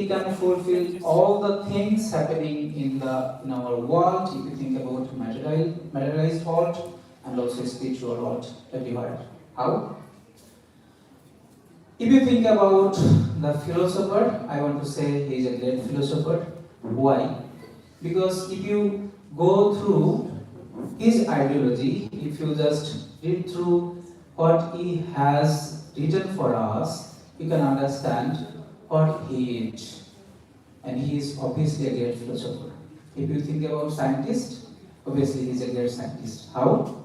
we can fulfill all the things happening in our world. If you think about materialized world and also spiritual world everywhere. How? If you think about the philosopher, I want to say he is a great philosopher. Why? Because if you go through his ideology, if you just read through what he has written for us, you can understand what he is. And he is obviously a great philosopher. If you think about scientist, obviously he is a great scientist. How?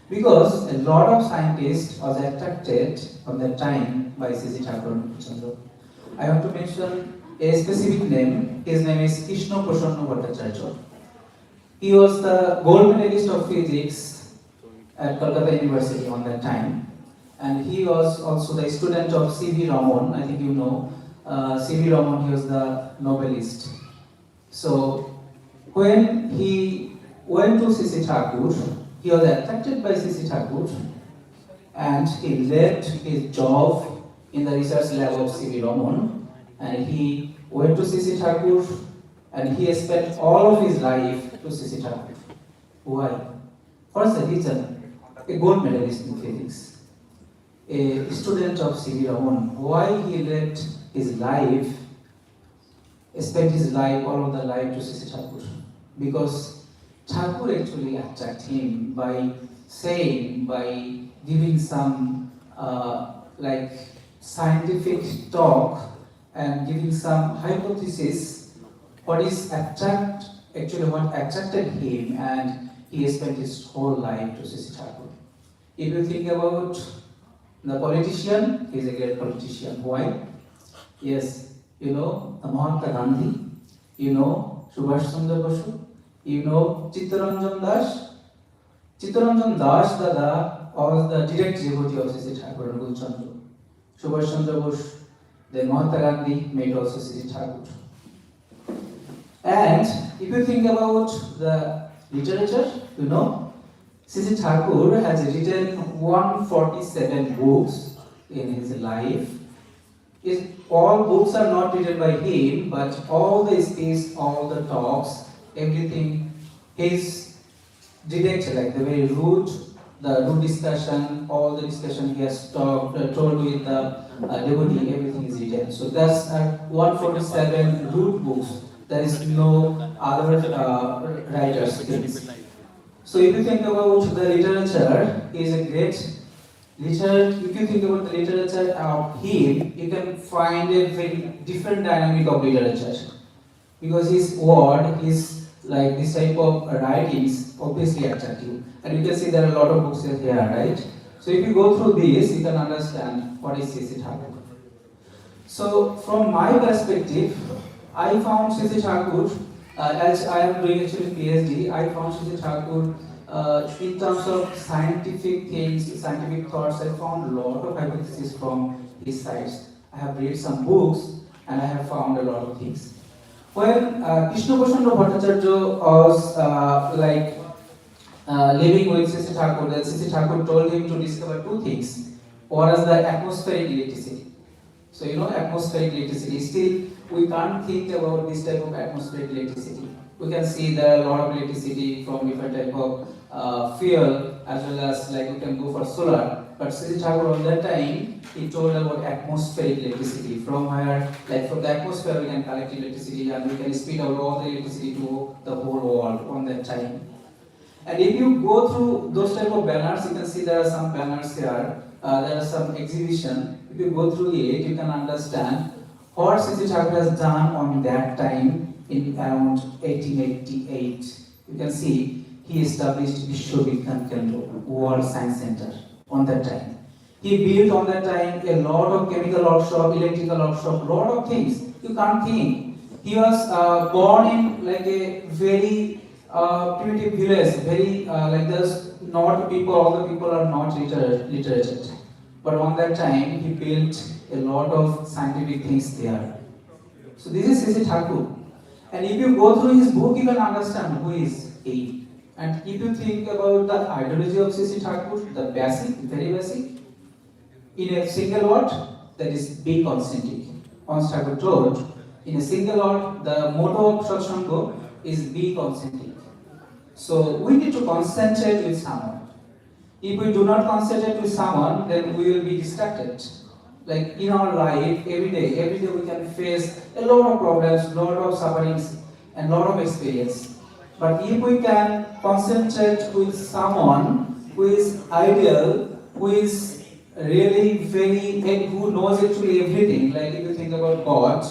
Because a lot of scientists was attracted on that time by C.C. Thakur. I want to mention a specific name. His name is Krishna Prasanna Bhattacharya. He was the gold medalist of physics at Kolkata University on that time. And he was also the student of C.V. Raman. I think you know. C.V. Raman, he was the Nobelist. So when he went to C.C. Thakur, he was attracted by C.C. Thakur and he left his job in the research lab of C.V. Raman and he went to C.C. Thakur and he spent all of his life to C.C. Thakur. Why? What's the reason? A gold medalist in physics, a student of C.V. Raman. Why he left his life, spent his life, all of the life to C.C. Thakur? Because Thakur actually attacked him by saying, by giving some scientific talk and giving some hypothesis what attracted him, and he spent his whole life to C.C. Thakur. If you think about the politician, he is a great politician. Why? Yes, you know Mahatma Gandhi, you know Subhash Chandra Bosu, you know Chittaranjan Das. Chittaranjan Das Dada was the direct devotee of C.C. Thakur and Gulchandra. Subhash Chandra Bose, then Mahatma Gandhi met also C.C. Thakur. And if you think about the literature, you know, C.C. Thakur has written 147 books in his life. All books are not written by him, but all the speech, all the talks, everything is direct, like the very root, the root discussion, all the discussion he has told with the devotee, everything is written. So that's 147 root books. There is no other writers' things. So if you think about the literature, he is a great literature. If you think about the literature of him, you can find a very different dynamic of literature. Because his word, his like this type of writings obviously attract you. And you can see there are a lot of books here, right? So if you go through this, you can understand what is C.C. Thakur. So from my perspective, I found C.C. Thakur, as I am doing actually PhD, I found C.C. Thakur in terms of scientific things, scientific thoughts. I found a lot of hypotheses from his sides. I have read some books and I have found a lot of things. When Krishna Prasanna Bhattacharya was living with C.C. Thakur, then C.C. Thakur told him to discover two things. One is the atmospheric electricity. So you know atmospheric electricity. Still, we can't think about this type of atmospheric electricity. We can see there are a lot of electricity from different type of fuel, as well as like we can go for solar. But C.C. Thakur on that time, he told about atmospheric electricity. From where, like from the atmosphere, we can collect electricity and we can speed out all the electricity to the whole world on that time. And if you go through those type of banners, you can see there are some banners here. There are some exhibition. If you go through it, you can understand what C.C. Thakur has done on that time in around 1888. You can see he established Vishwavigyan Kendra, World Science Center on that time. He built on that time a lot of chemical workshop, electrical workshop, lot of things. You can't think. He was born in like a very primitive village, very like there's not people, all the people are not literate. But on that time, he built a lot of scientific things there. So this is C.C. Thakur. And if you go through his book, you can understand who is he. And if you think about the ideology of C.C. Thakur, the basic, very basic, in a single word, that is be concentric. Once Thakur told In a single Lord, the motto of Satsanga is be concentric. So we need to concentrate with someone. If we do not concentrate with someone, then we will be distracted. Like in our life, every day we can face a lot of problems, lot of sufferings, and lot of experience. But if we can concentrate with someone who is ideal, who is really who knows actually everything, like if you think about God,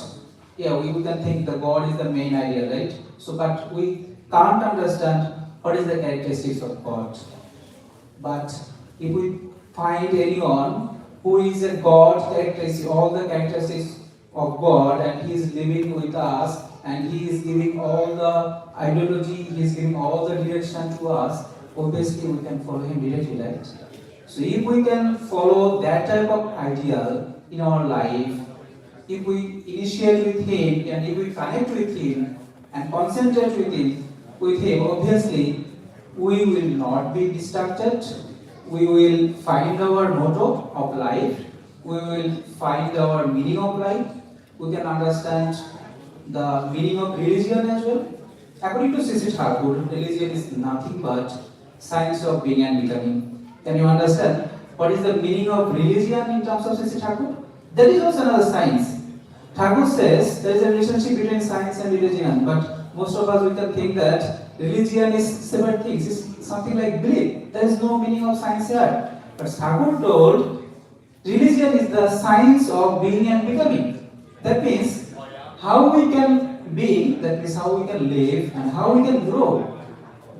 yeah, we can think that God is the main idea, right? So, but we can't understand what is the characteristics of God. But if we find anyone who is a God characteristic, all the characteristics of God, and he is living with us, and he is giving all the ideology, he is giving all the direction to us, obviously we can follow him directly, right? So if we can follow that type of ideal in our life, if we initiate with him and if we connect with him and concentrate with him, obviously we will not be distracted. We will find our motto of life. We will find our meaning of life. We can understand the meaning of religion as well. According to Sisi Thakur, religion is nothing but science of being and becoming. Can you understand what is the meaning of religion in terms of Sisi Thakur? That is also another science. Thakur says there is a relationship between science and religion, but most of us we can think that religion is separate things. It's something like belief. There is no meaning of science here. But Thakur told religion is the science of being and becoming. That means how we can be, that means how we can live and how we can grow.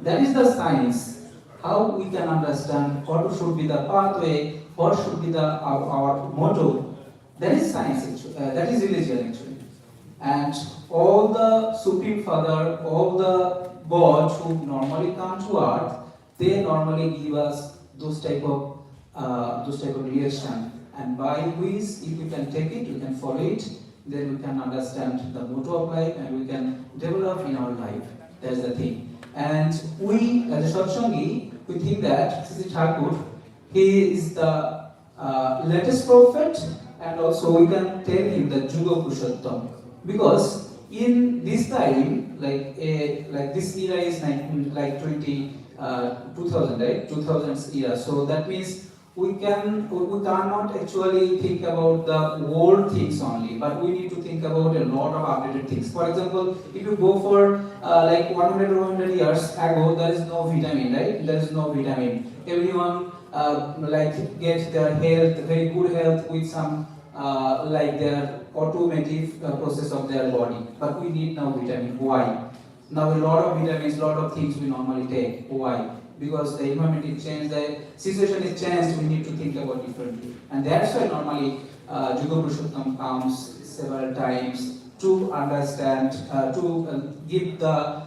That is the science. How we can understand what should be the pathway, what should be our motto. That is science actually. That is religion actually. And all the Supreme Father, all the gods who normally come to earth, they normally give us those type of reaction. And by which, if we can take it, we can follow it, then we can understand the motto of life and we can develop in our life. That's the thing. And we, as a Satsangi, we think that Sisi Thakur, he is the latest prophet, and also we can tell him the Juga Purushottam. Because in this time, like this era is 2000, right? 2000s era. So that means we cannot actually think about the old things only, but we need to think about a lot of updated things. For example, if you go for like 100 or 100 years ago, there is no vitamin, right? There is no vitamin. Everyone like get their health, very good health with some like their automatic process of their body. But we need now vitamin. Why? Now a lot of vitamins, lot of things we normally take. Why? Because the environment is changed, the situation is changed, we need to think about differently. And that's why normally Juga Purushottam comes several times to understand, to give the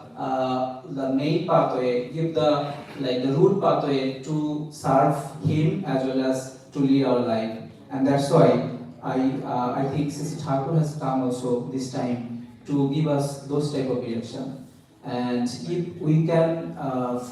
main pathway, give the root pathway to serve him as well as to lead our life. And that's why I think Sisi Thakur has come also this time to give us those type of direction. And if we can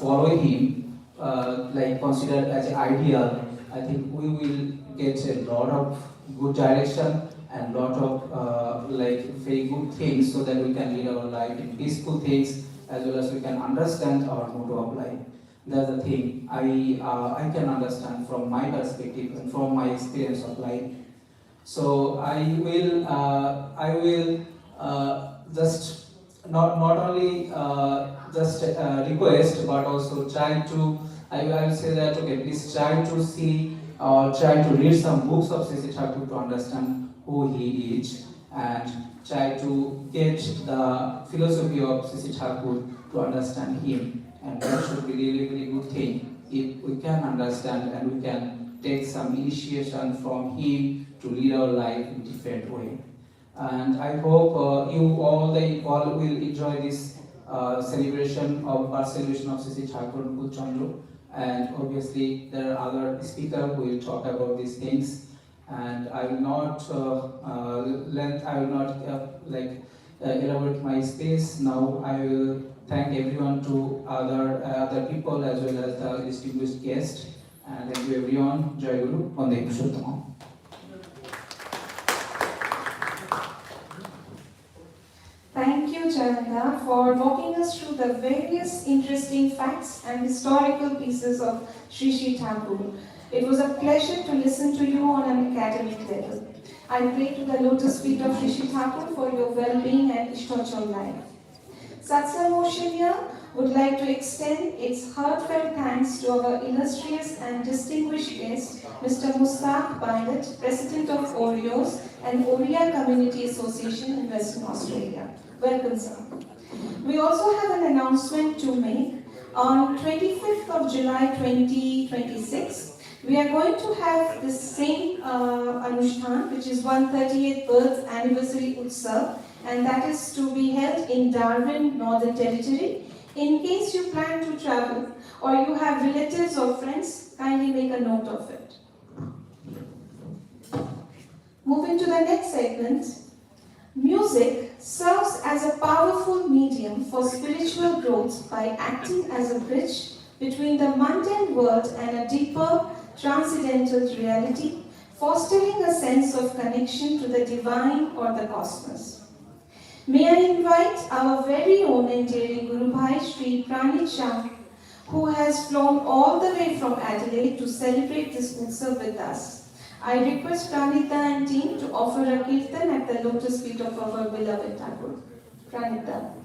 follow him, like considered as an ideal, I think we will get a lot of good direction and lot of like very good things, so that we can lead our life in peaceful things, as well as we can understand our motto of life. That's the thing I can understand from my perspective and from my experience of life. So I will just not only just request, but also try to, I will say that, okay, please try to see or try to read some books of Sisi Thakur to understand who he is, and try to get the philosophy of Sisi Thakur to understand him. And that should be really, really good thing if we can understand and we can take some initiation from him to lead our life in different way. And I hope you all will enjoy this celebration of Sisi Thakur Putchandru. And obviously there are other speakers who will talk about these things. And I will not elaborate my space. Now I will thank everyone to other people as well as the distinguished guests. And thank you everyone. Jai Guru. Vande Purushottam. Jananda for walking us through the various interesting facts and historical pieces of Sri Sri Thakur. It was a pleasure to listen to you on an academic level. I pray to the lotus feet of Sri Sri Thakur for your well-being and Ishtochal life. Satsang Oceania would like to extend its heartfelt thanks to our illustrious and distinguished guest, Mr. Mustaq Bandat, President of Oreos and Oriya Community Association in Western Australia. Welcome, sir. We also have an announcement to make. On 25th of July 2026, we are going to have the same Anushtan, which is 138th birth anniversary Utsav, and that is to be held in Darwin, Northern Territory. In case you plan to travel or you have relatives or friends, kindly make a note of it. Moving to the next segment, music serves as a powerful medium for spiritual growth by acting as a bridge between the mundane world and a deeper transcendental reality, fostering a sense of connection to the divine or the cosmos. May I invite our very own endearing Guru Bhai Sri Pranit Shah, who has flown all the way from Adelaide to celebrate this Utsav with us. I request Pranita and team to offer a kirtan at the lotus feet of our beloved Thakur. Pranita.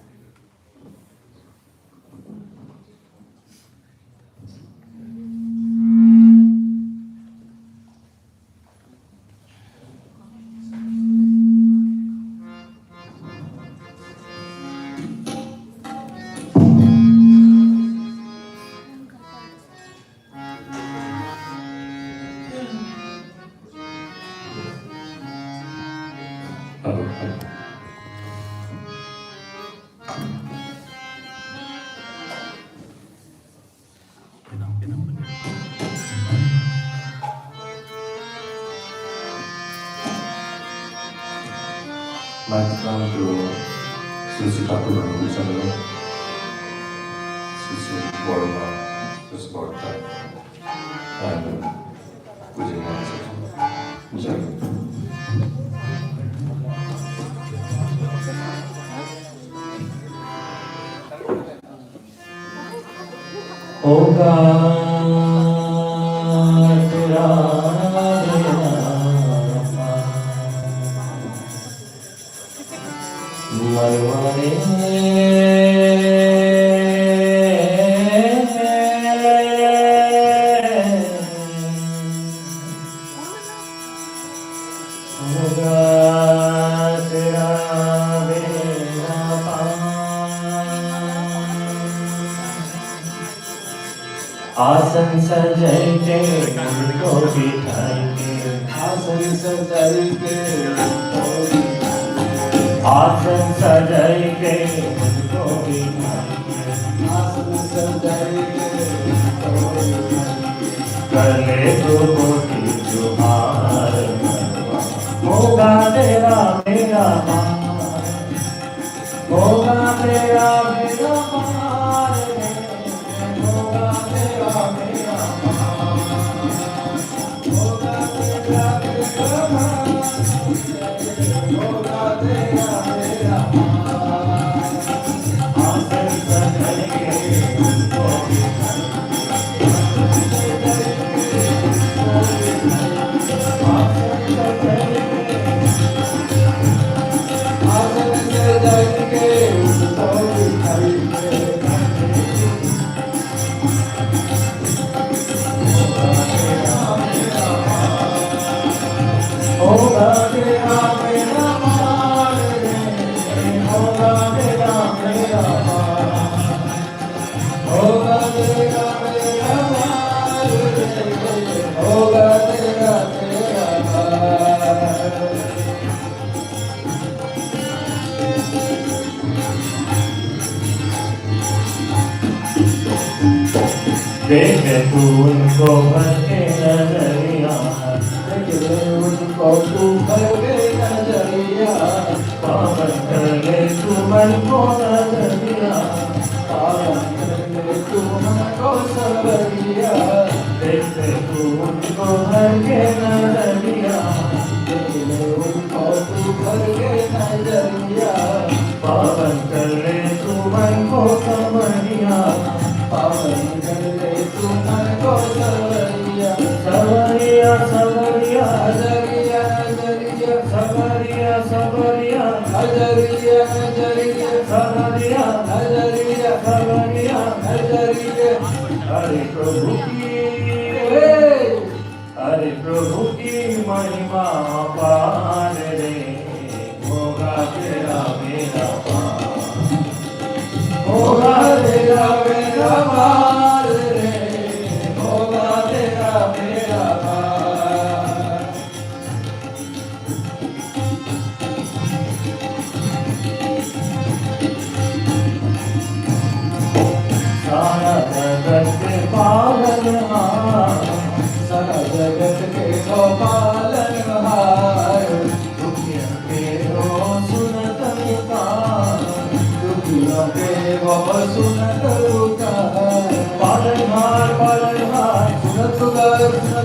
Welcome to Sri Thakur Channel, Sri Borma, Sri Borta, and Vijay. आसन सजाई के उनको बिठाएंगे, आसन सजाई के आसन सजाई के उनको बिठाएंगे, आसन सजाई के गले को मोटी जुहार होगा तेरा मेरा पार, होगा तेरा मेरा पार, होगा तेरा मेरा पार, होगा तेरा मेरा पार, होगा तेरा मेरा पार। आसन सजाएंगे उनको देखे तू उनको भर के नजरिया, देखे उनको तू भर के नजरिया, पावन कर ले तू मन को नजरिया, पावन कर ले तू मन को सवरिया, देखे तू उनको भर के नजरिया, देखे उनको तू भर के नजरिया, पावन कर नजरिया नजरिया सवरिया नजरिया सवरिया नजरिया हरे प्रभु की महिमा पार रे होगा तेरा मेरा पार होगा तेरा मेरा पार रे होगा तेरा मेरा पार सारा जगत के पालनहार सारा जगत के पालनहार दुखियों के रो सुनत पुकार दुखियों के वो सुनत पुकार पालनहार पालनहार सुनत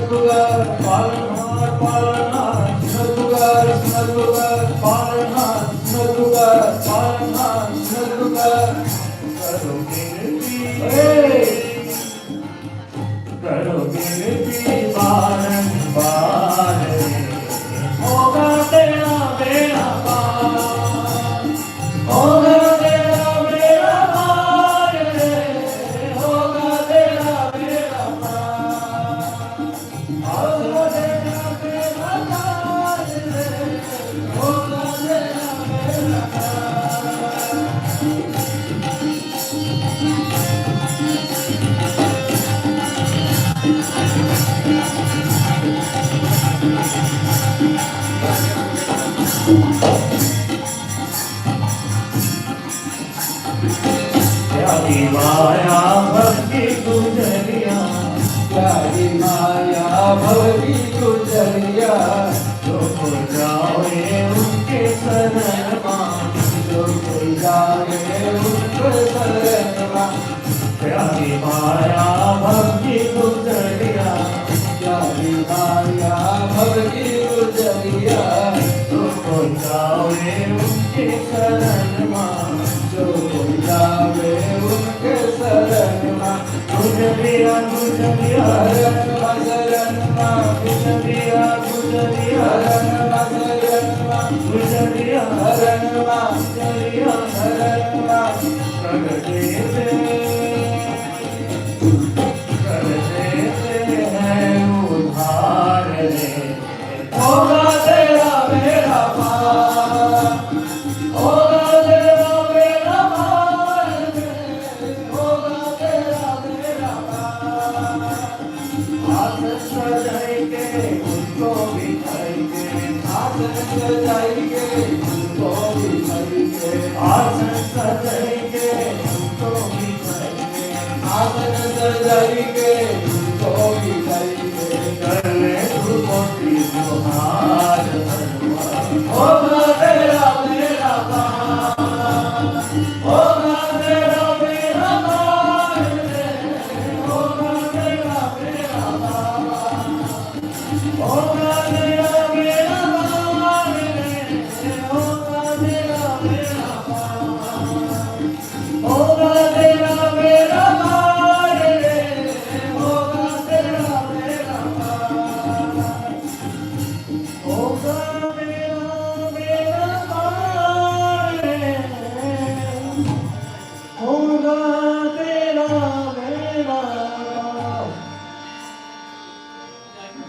पुकार पालनहार पालनहार सुनत पुकार पालनहार सुनत पुकार करो गिनती बारंबार होगा तेरा मेरा पार होगा तेरा मेरा पार होगा तेरा मेरा पार होगा तेरा मेरा पार होगा तेरा मेरा पार प्यारी माया भक्ति गुजरिया प्यारी माया भक्ति गुजरिया जो कोई जाए उनके शरण जो कोई जाए उनके शरण प्यारी माया भक्ति गुजरिया प्यारी माया भक्ति गुजरिया जो कोई जाए उनके शरण जो कोई जावे उनके शरण गुजरिया गुजरिया शरण गुजरिया गुजरिया शरण गुजरिया शरण गुजरिया शरण करते हैं उधार रे होगा तेरा मेरा पार होगा तेरा मेरा पार होगा तेरा मेरा पार आसन सजाएंगे उनको बिठाएंगे आसन सजाएंगे उनको बिठाएंगे आसन सजाएंगे उनको बिठाएंगे आसन सजाएंगे उनको बिठाएंगे कर ले तू कोटि गुहार होगा तेरा मेरा पार होगा तेरा मेरा पार होगा तेरा मेरा पार होगा तेरा मेरा पार होगा तेरा मेरा पार होगा तेरा मेरा पार होगा तेरा मेरा पार होगा मेरा मेरा पार होगा तेरा मेरा पार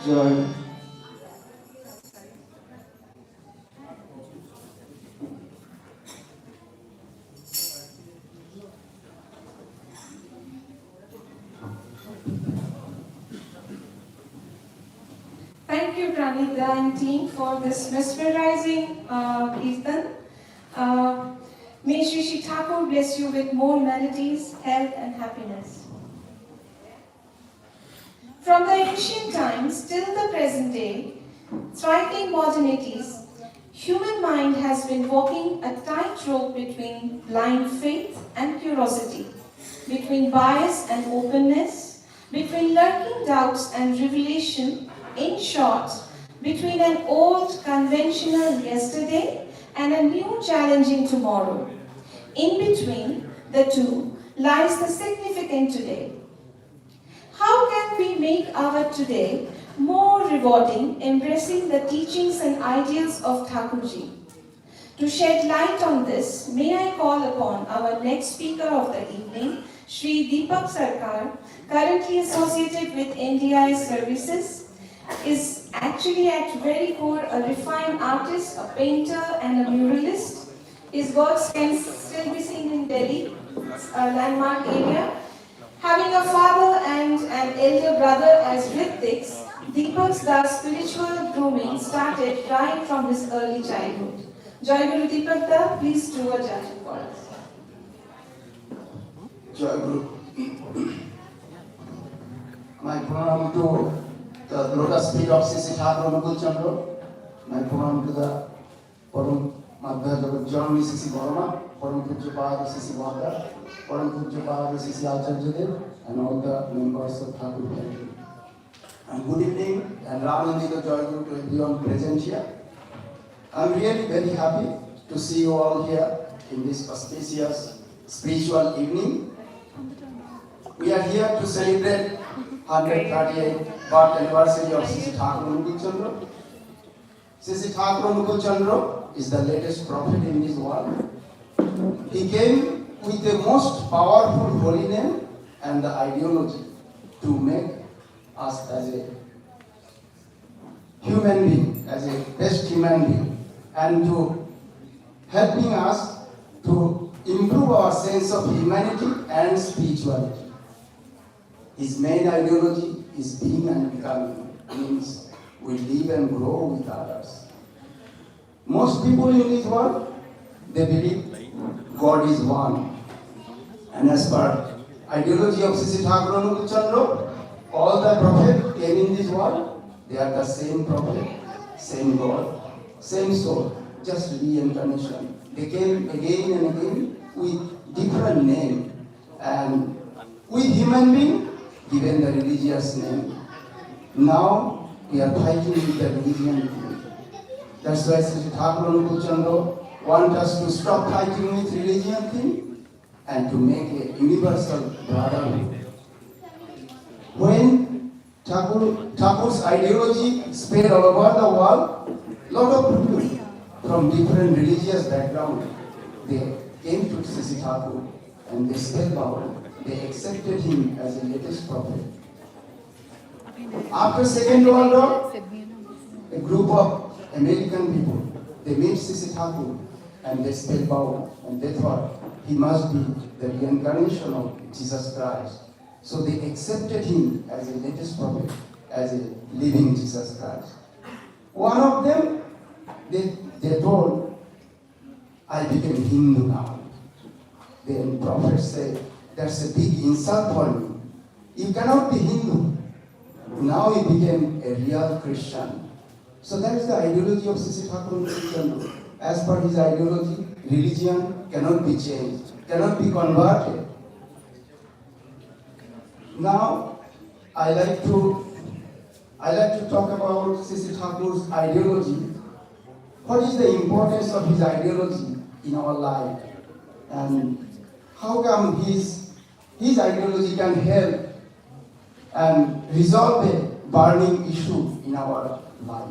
जय Thank you, Pranita and team, for this mesmerizing Kirtan. May Shri Shri Thakur bless you with more melodies, health and happiness. From the ancient times till the present day, striking modernities, human mind has been walking a tightrope between blind faith and curiosity, between bias and openness, between lurking doubts and revelation. In short, between an old conventional yesterday and a new challenging tomorrow. In between the two lies the significant today. How can we make our today more rewarding, embracing the teachings and ideals of Thakurji? To shed light on this, may I call upon our next speaker of the evening, Shri Deepak Sarkar, currently associated with NDI Services, is actually at very core a refined artist, a painter and a muralist. His works can still be seen in Delhi, a landmark area. Having a father and an elder brother as Rithiks, Deepak's spiritual grooming started right from his early childhood. Jai Guru Deepak Da, please do a judging for us. Jai Guru. My pranam to the lotus feet of Sisi Thakur Anukul Chandra. My pranam to the Param Madhya Jagat Janani Sisi Bharama, Param Pujyapada Sisi Vada, Param Pujyapada Sisi Acharya, and all the members of Thakur family. And good evening and Ramanandita Jai Guru to everyone present here. I am really very happy to see you all here in this auspicious spiritual evening. We are here to celebrate 138th birth anniversary of Sisi Thakur Anukul Chandra. Sisi Thakur Anukul Chandra is the latest prophet in this world. He came with the most powerful holy name and the ideology to make us as a human being, as a best human being, and to helping us to improve our sense of humanity and spirituality. His main ideology is being and becoming, means we live and grow with others. Most people in this world, they believe God is one. And as per ideology of Sisi Thakur Anukul Chandra, all the prophets came in this world, they are the same prophet, same God, same soul, just reincarnation. They came again and again with different name, and we human being given the religious name. Now we are fighting with the religion thing. That's why Sri Thakur Anukul Chandra wants us to stop fighting with religion thing and to make a universal brotherhood. When Thakur's ideology spread all over the world, lot of people from different religious background, they came to Sisi Thakur and they spellbound. They accepted him as the latest prophet. After Second World War, a group of American people, they met Sisi Thakur and they spellbound, and they thought he must be the reincarnation of Jesus Christ. So they accepted him as a latest prophet, as a living Jesus Christ. One of them, they told, I became Hindu now. Then prophet said, that's a big insult for me. You cannot be Hindu. Now he became a real Christian. So that is the ideology of Sisi Thakur. As per his ideology, religion cannot be changed, cannot be converted. Now, I like to talk about Sisi Thakur's ideology. What is the importance of his ideology in our life, and how come his ideology can help and resolve a burning issue in our life?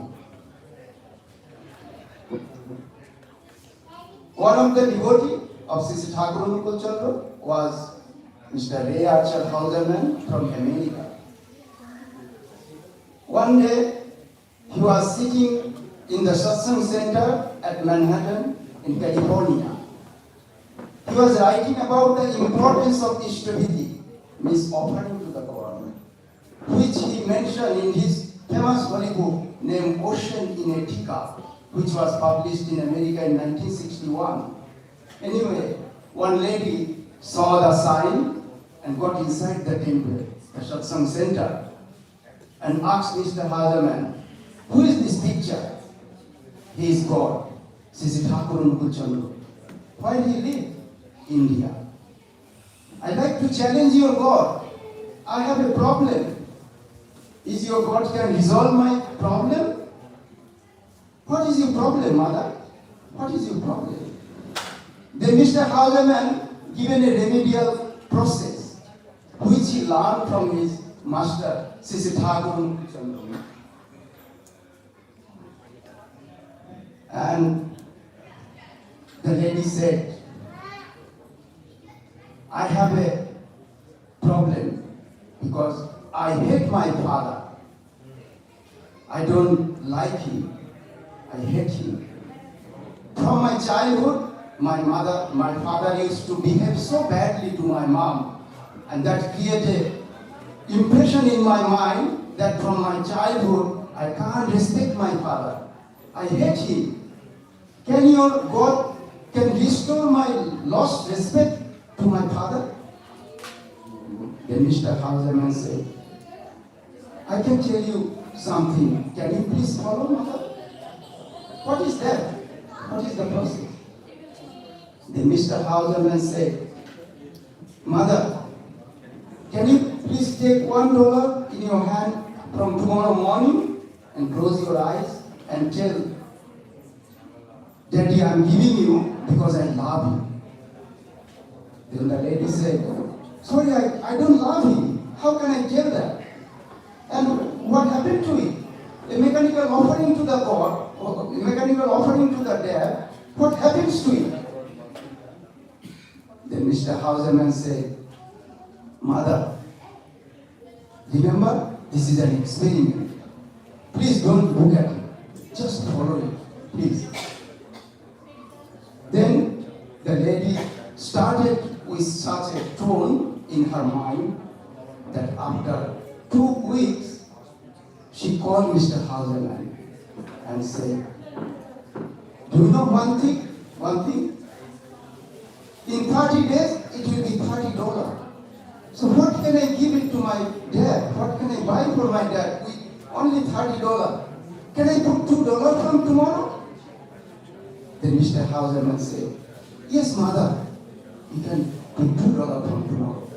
One of the devotees of Sisi Thakur Anukul Chandra was Mr. Ray Archer Halderman from America. One day, he was sitting in the satsang center at Manhattan in California. He was writing about the importance of Ishtabhiti, means offering to the government, which he mentioned in his famous holy book named Ocean in a Tika, which was published in America in 1961. Anyway, one lady saw the sign and got inside the temple, the satsang center, and asked Mr. Hazaman, who is this picture? He is God, Sisi Thakur Anukul Chandra. Where he live? India. I like to challenge your God. I have a problem. Is your God can resolve my problem? What is your problem, mother? What is your problem? Then Mr. Hazaman given a remedial process, which he learned from his master, Sisi Thakur Anukul Chandra. And the lady said, I have a problem because I hate my father. I don't like him. I hate him. From my childhood, my father used to behave so badly to my mom, and that created impression in my mind that from my childhood, I can't respect my father. I hate him. Can your God can restore my lost respect to my father? Then Mr. Hauserman said, I can tell you something. Can you please follow, mother? What is that? What is the process? Then Mr. Hauserman said, Mother, can you please take $1 in your hand from tomorrow morning and close your eyes and tell Daddy, I'm giving you because I love you. Then the lady said, sorry, I don't love him. How can I tell that? And what happened to it? A mechanical offering to the God, or a mechanical offering to the dad, what happens to it? Then Mr. Hauserman said, Mother, remember, this is an experiment. Please don't look at it. Just follow it, please. Then the lady started with such a tone in her mind that after 2 weeks, she called Mr. Hauserman and said, do you know one thing? In 30 days, it will be $30. So what can I give it to my dad? What can I buy for my dad with only $30? Can I put $2 from tomorrow? Then Mr. Hauserman said, yes, mother, you can put $2 from tomorrow.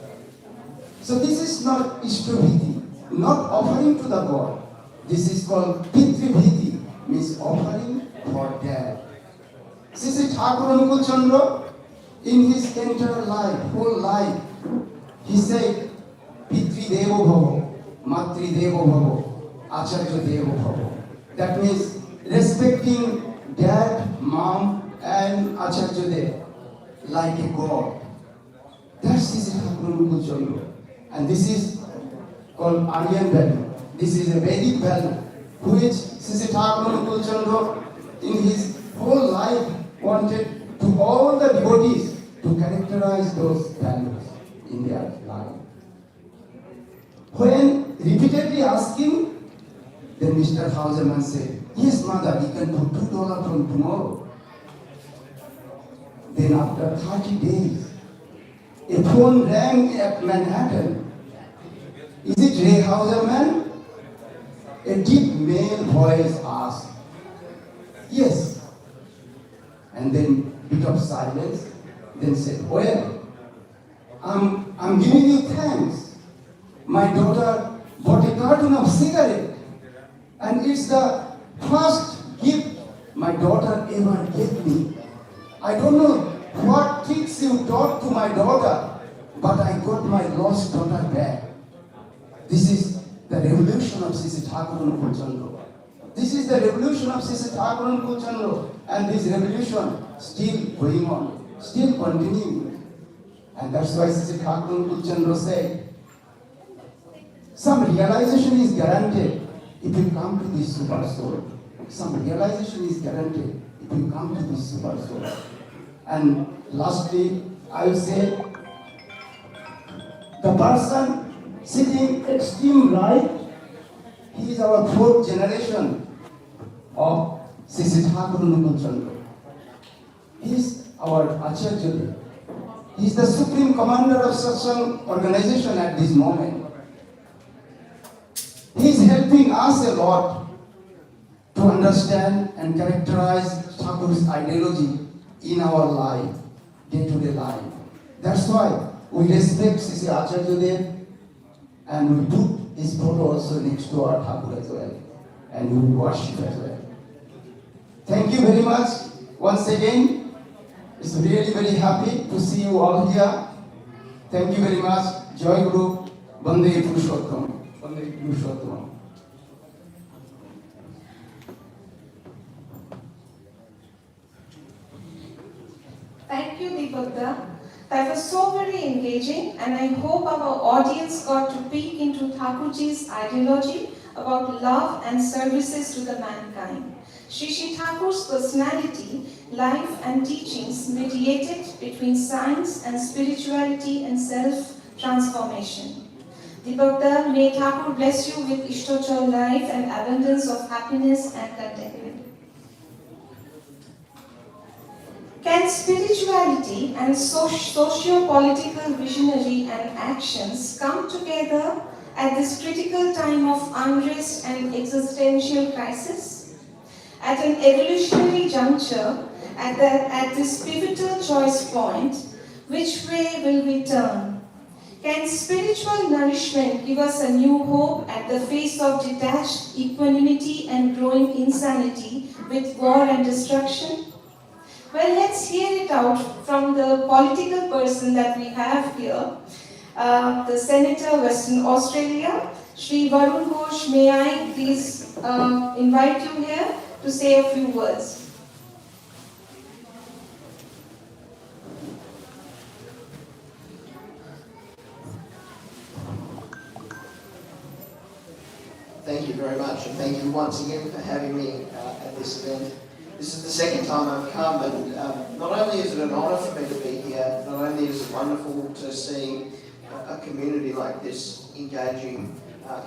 So this is not Ishtabhiti, not offering to the God. This is called Pitribhiti, means offering for dad. Sisi Thakur Anukul Chandra, in his entire life, whole life, he said, Pitri Devo Bhavo, Matri Devo Bhavo, Acharya Devo Bhavo. That means respecting dad, mom, and Acharya Dev like a god. That's Sisi Thakur Anukul Chandra. And this is called Aryan value. This is a Vedic value, which Sisi Thakur Anukul Chandra in his whole life wanted to all the devotees to characterize those values in their life. When repeatedly asking, then Mr. Hauserman said, yes, mother, we can put $2 from tomorrow. Then after 30 days, a phone rang at Manhattan. Is it Ray Hauserman? A deep male voice asked, yes. And then bit of silence, then said, well, I'm giving you thanks. My daughter bought a carton of cigarette, and it's the first gift my daughter ever gave me. I don't know what tricks you taught to my daughter, but I got my lost daughter back. This is the revolution of Sisi Thakur Anukul Chandra. This is the revolution of Sisi Thakur Anukul Chandra, and this revolution still going on, still continuing. And that's why Sisi Thakur Anukul Chandra said, some realization is guaranteed if you come to this super soul. Some realization is guaranteed if you come to this super soul. And lastly, I will say, the person sitting extreme right, he is our 4th generation of Sisi Thakur Anukul Chandra. He is our Acharya. He is the supreme commander of such an organization at this moment. He is helping us a lot to understand and characterize Thakur's ideology in our life, day-to-day life. That's why we respect Sisi Acharya Dev, and we put his photo also next to our Thakur as well, and we worship as well. Thank you very much once again. It's really very happy to see you all here. Thank you very much. Joy Guru, Bande Purushottam. Bande Purushottam. Thank you, Deepakda. That was so very engaging, and I hope our audience got to peek into Thakurji's ideology about love and services to the mankind. Shri Shri Thakur's personality, life and teachings mediated between science and spirituality and self-transformation. Deepakda, may Thakur bless you with Ishtochar life and abundance of happiness and contentment. Can spirituality and socio-political visionary and actions come together at this critical time of unrest and existential crisis? At an evolutionary juncture, at this pivotal choice point, which way will we turn? Can spiritual nourishment give us a new hope at the face of detached equanimity and growing insanity with war and destruction? Well, let's hear it out from the political person that we have here, the Senator, Western Australia, Shri Varun Ghosh. May I please invite you here to say a few words. Thank you very much, and thank you once again for having me at this event. This is the second time I've come, and not only is it an honour for me to be here, not only is it wonderful to see a community like this engaging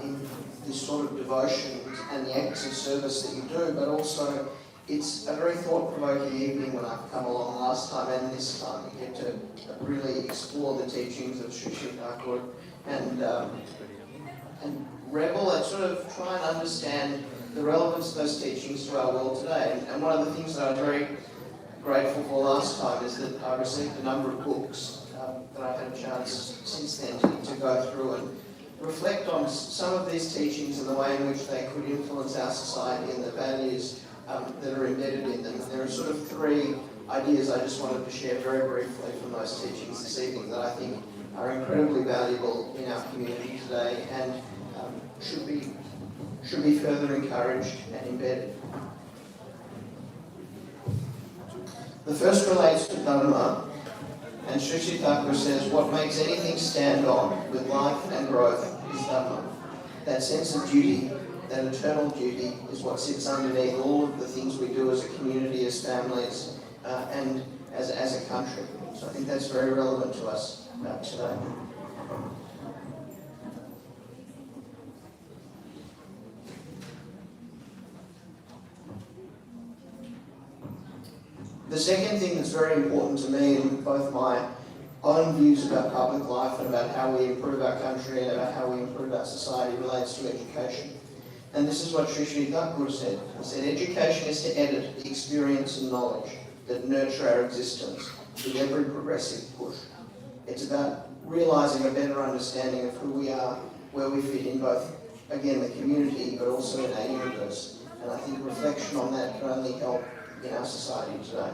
in this sort of devotion and the acts of service that you do, but also it's a very thought-provoking evening when I've come along last time and this time. We get to really explore the teachings of Sri Sri Thakur and revel and sort of try and understand the relevance of those teachings to our world today. And one of the things that I'm very grateful for last time is that I received a number of books that I've had a chance since then to go through and reflect on some of these teachings and the way in which they could influence our society and the values that are embedded in them. And there are sort of three ideas I just wanted to share very briefly from those teachings this evening that I think are incredibly valuable in our community today and should be further encouraged and embedded. The first relates to Dharma, and Sri Sri Thakur says, what makes anything stand on with life and growth is Dharma. That sense of duty, that eternal duty, is what sits underneath all of the things we do as a community, as families, and as a country. So I think that's very relevant to us today. The second thing that's very important to me in both my own views about public life and about how we improve our country and about how we improve our society relates to education. And this is what Sri Sri Thakur said. He said, education is to edit the experience and knowledge that nurture our existence with every progressive push. It's about realising a better understanding of who we are, where we fit in both, again, the community, but also in our universe. And I think reflection on that can only help in our society today.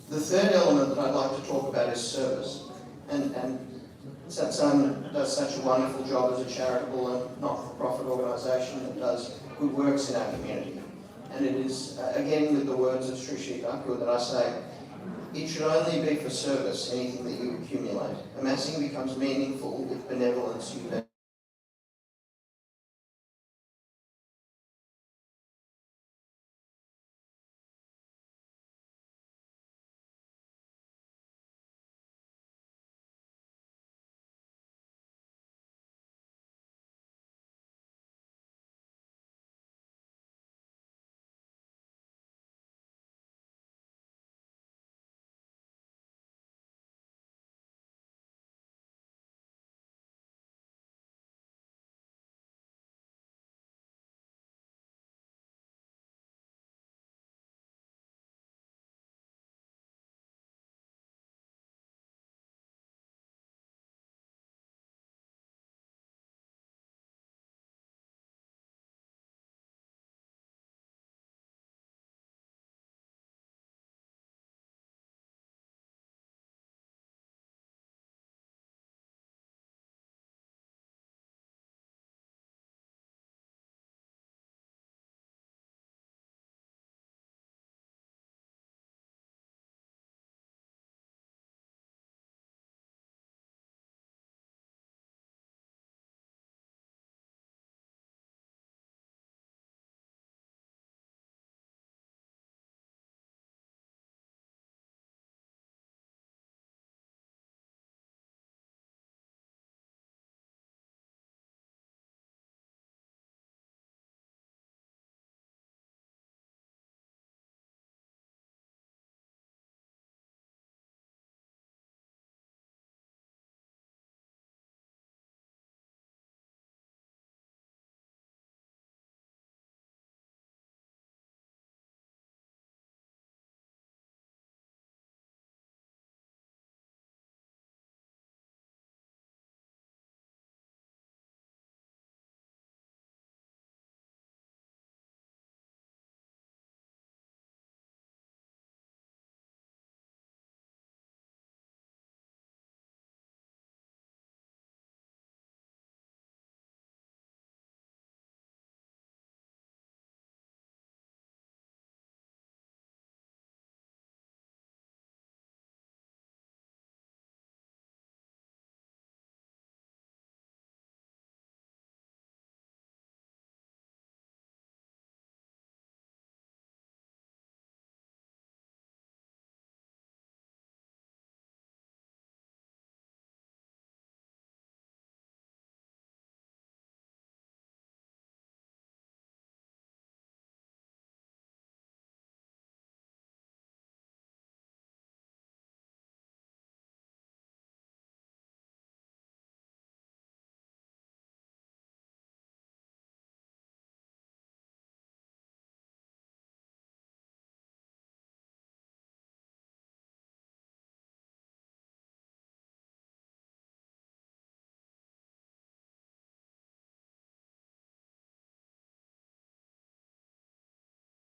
The third element that I'd like to talk about is service. And Satsang does such a wonderful job as a charitable and not-for-profit organisation that does good works in our community. And it is, again, with the words of Sri Sri Thakur that I say, it should only be for service, anything that you accumulate. Amassing becomes meaningful with benevolence you